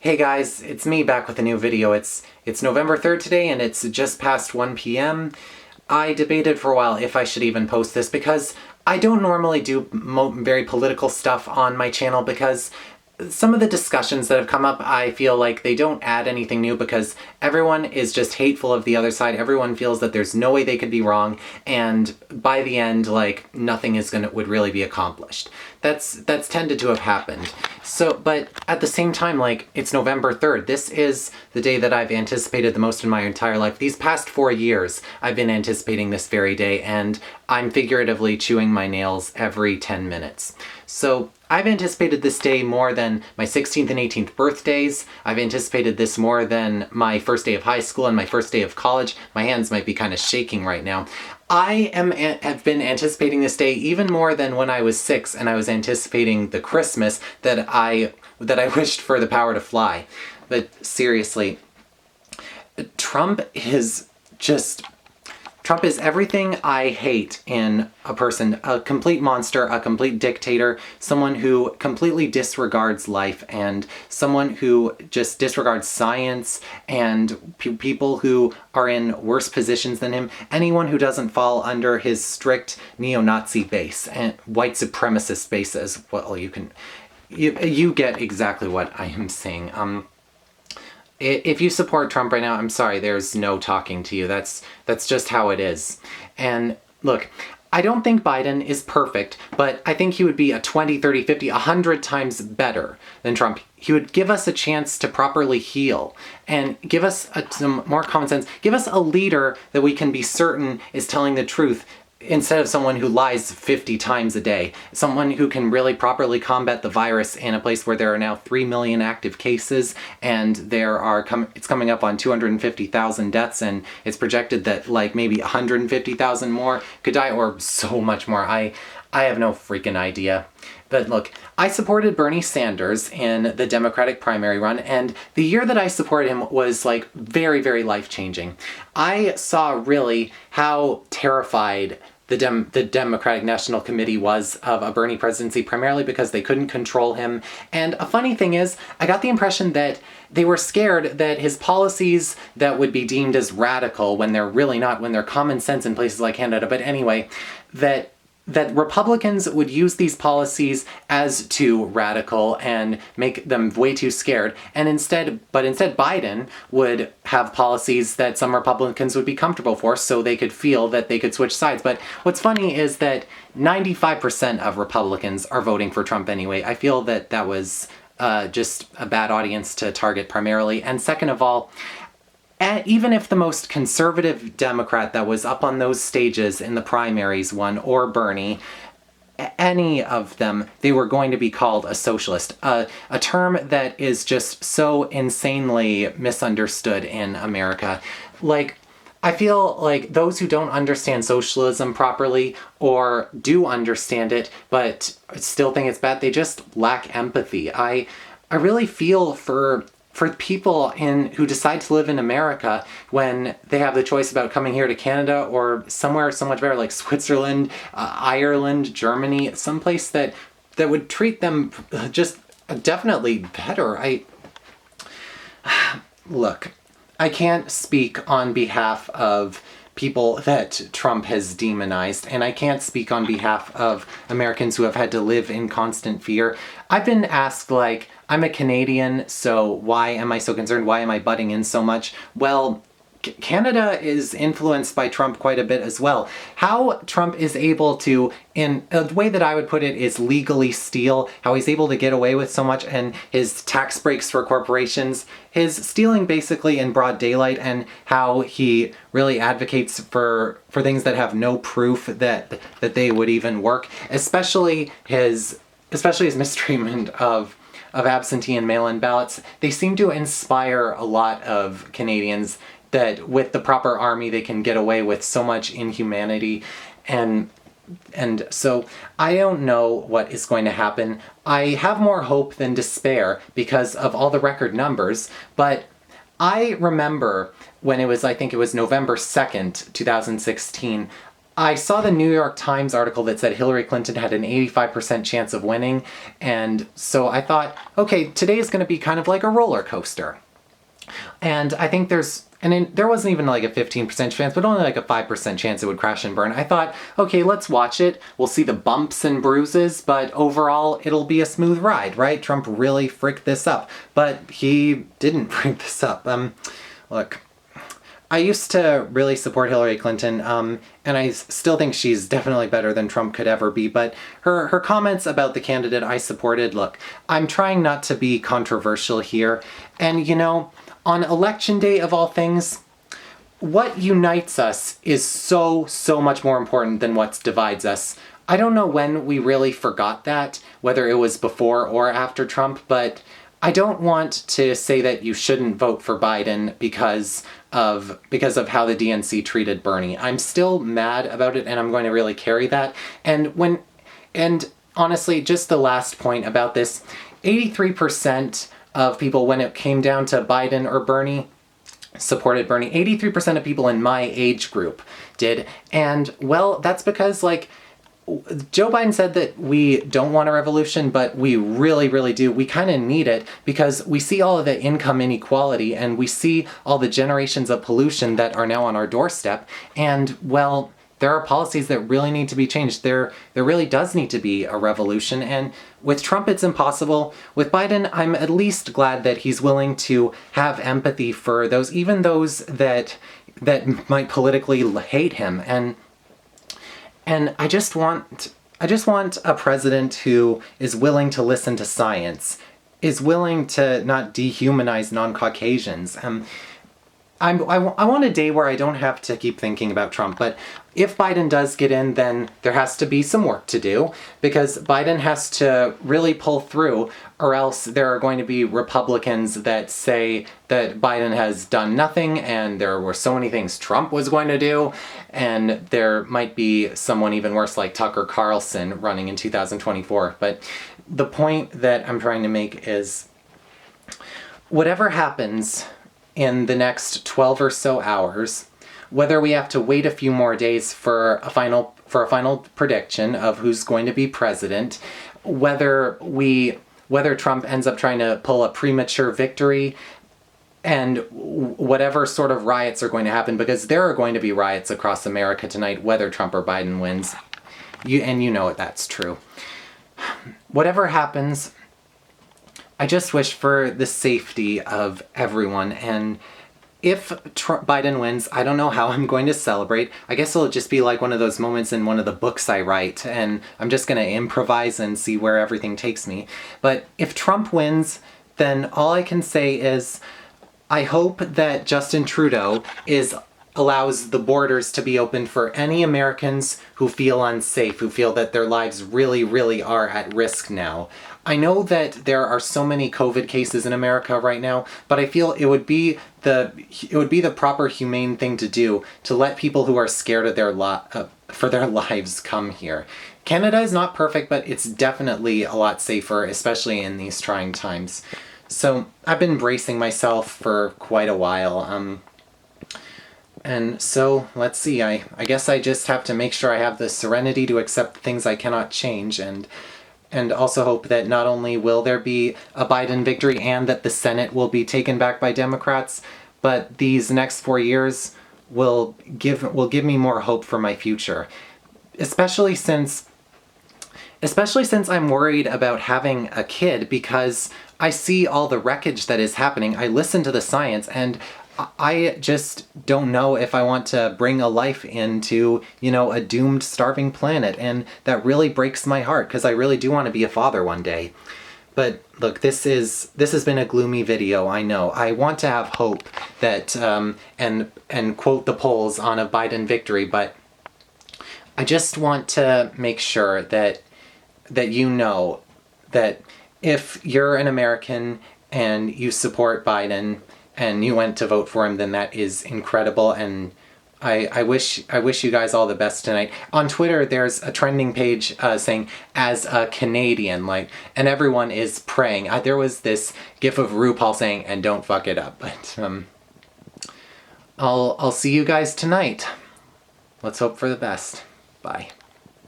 Hey guys, it's me back with a new video. It's November 3rd today and it's just past 1 p.m. I debated for a while if I should even post this because I don't normally do very political stuff on my channel because some of the discussions that have come up, I feel like they don't add anything new because everyone is just hateful of the other side. Everyone feels that there's no way they could be wrong, and by the end, like, nothing would really be accomplished. That's tended to have happened. So, but at the same time, like, it's November 3rd. This is the day that I've anticipated the most in my entire life. These past 4 years, I've been anticipating this very day, and I'm figuratively chewing my nails every 10 minutes. So, I've anticipated this day more than my 16th and 18th birthdays. I've anticipated this more than my first day of high school and my first day of college. My hands might be kind of shaking right now. Have been anticipating this day even more than when I was 6 and I was anticipating the Christmas that I wished for the power to fly. But seriously, Trump is everything I hate in a person. A complete monster, a complete dictator, someone who completely disregards life, and someone who just disregards science, and people who are in worse positions than him. Anyone who doesn't fall under his strict neo-Nazi base and white supremacist base as well. You get exactly what I am saying. If you support Trump right now, I'm sorry, there's no talking to you. That's just how it is. And look, I don't think Biden is perfect, but I think he would be a 20, 30, 50, 100 times better than Trump. He would give us a chance to properly heal and give us some more common sense. Give us a leader that we can be certain is telling the truth, instead of someone who lies 50 times a day. Someone who can really properly combat the virus in a place where there are now 3 million active cases, and it's coming up on 250,000 deaths, and it's projected that like maybe 150,000 more could die, or so much more. I have no freaking idea. But look, I supported Bernie Sanders in the Democratic primary run, and the year that I supported him was like very, very life-changing. I saw really how terrified the Democratic National Committee was of a Bernie presidency, primarily because they couldn't control him. And a funny thing is, I got the impression that they were scared that his policies that would be deemed as radical, when they're really not, when they're common sense in places like Canada, but anyway, that Republicans would use these policies as too radical and make them way too scared, and instead Biden would have policies that some Republicans would be comfortable for, so they could feel that they could switch sides. But what's funny is that 95% of Republicans are voting for Trump anyway. I feel that was just a bad audience to target primarily, and second of all, even if the most conservative Democrat that was up on those stages in the primaries won, or Bernie, any of them, they were going to be called a socialist. A term that is just so insanely misunderstood in America. Like, I feel like those who don't understand socialism properly, or do understand it but still think it's bad, they just lack empathy. I really feel for people who decide to live in America when they have the choice about coming here to Canada or somewhere so much better like Switzerland, Ireland, Germany, someplace that would treat them just definitely better. Look, I can't speak on behalf of people that Trump has demonized, and I can't speak on behalf of Americans who have had to live in constant fear. I've been asked, like, I'm a Canadian, so why am I so concerned? Why am I butting in so much? Well, Canada is influenced by Trump quite a bit as well. How Trump is able to, in a way that I would put it, is legally steal, how he's able to get away with so much, and his tax breaks for corporations, his stealing basically in broad daylight, and how he really advocates for things that have no proof that they would even work, especially his mistreatment of absentee and mail-in ballots. They seem to inspire a lot of Canadians that with the proper army they can get away with so much inhumanity, and so I don't know what is going to happen. I have more hope than despair because of all the record numbers, but I remember when I think it was November 2nd, 2016, I saw the New York Times article that said Hillary Clinton had an 85% chance of winning, and so I thought, okay, today is going to be kind of like a roller coaster. And I think there wasn't even like a 15% chance, but only like a 5% chance it would crash and burn. I thought, okay, let's watch it. We'll see the bumps and bruises, but overall it'll be a smooth ride, right? Trump really fricked this up, but he didn't frick this up. Look, I used to really support Hillary Clinton, and I still think she's definitely better than Trump could ever be, but her comments about the candidate I supported, look, I'm trying not to be controversial here, and on election day of all things, what unites us is so much more important than what divides us. I don't know when we really forgot that, whether it was before or after Trump, but I don't want to say that you shouldn't vote for Biden because of how the DNC treated Bernie. I'm still mad about it, and I'm going to really carry that. And honestly, just the last point about this, 83% of people, when it came down to Biden or Bernie, supported Bernie. 83% of people in my age group did. And, well, that's because, Joe Biden said that we don't want a revolution, but we really, really do. We kind of need it because we see all of the income inequality and we see all the generations of pollution that are now on our doorstep. And, well, there are policies that really need to be changed. There really does need to be a revolution, and with Trump it's impossible. With Biden, I'm at least glad that he's willing to have empathy for those that might politically hate him, and I just want a president who is willing to listen to science, is willing to not dehumanize non-Caucasians. I want a day where I don't have to keep thinking about Trump, but if Biden does get in, then there has to be some work to do, because Biden has to really pull through, or else there are going to be Republicans that say that Biden has done nothing and there were so many things Trump was going to do, and there might be someone even worse like Tucker Carlson running in 2024. But the point that I'm trying to make is, whatever happens in the next 12 or so hours, whether we have to wait a few more days for a final prediction of who's going to be president, whether Trump ends up trying to pull a premature victory, and whatever sort of riots are going to happen, because there are going to be riots across America tonight, whether Trump or Biden wins. You know that's true. Whatever happens, I just wish for the safety of everyone, and if Biden wins, I don't know how I'm going to celebrate. I guess it'll just be like one of those moments in one of the books I write, and I'm just going to improvise and see where everything takes me. But if Trump wins, then all I can say is, I hope that Justin Trudeau allows the borders to be open for any Americans who feel unsafe, who feel that their lives really, really are at risk now. I know that there are so many COVID cases in America right now, but I feel it would be the proper humane thing to do, to let people who are scared of for their lives come here. Canada is not perfect, but it's definitely a lot safer, especially in these trying times. So I've been bracing myself for quite a while. And so, let's see, I guess I just have to make sure I have the serenity to accept the things I cannot change, and also hope that not only will there be a Biden victory and that the Senate will be taken back by Democrats, but these next 4 years will give me more hope for my future. Especially since I'm worried about having a kid, because I see all the wreckage that is happening. I listen to the science, and I just don't know if I want to bring a life into, a doomed, starving planet, and that really breaks my heart, because I really do want to be a father one day. But look, this has been a gloomy video, I know. I want to have hope that, and quote the polls on a Biden victory, but I just want to make sure that you know that if you're an American and you support Biden and you went to vote for him, then that is incredible, and I wish you guys all the best tonight. On Twitter, there's a trending page saying, as a Canadian, and everyone is praying. There was this gif of RuPaul saying, and don't fuck it up, but I'll see you guys tonight. Let's hope for the best. Bye.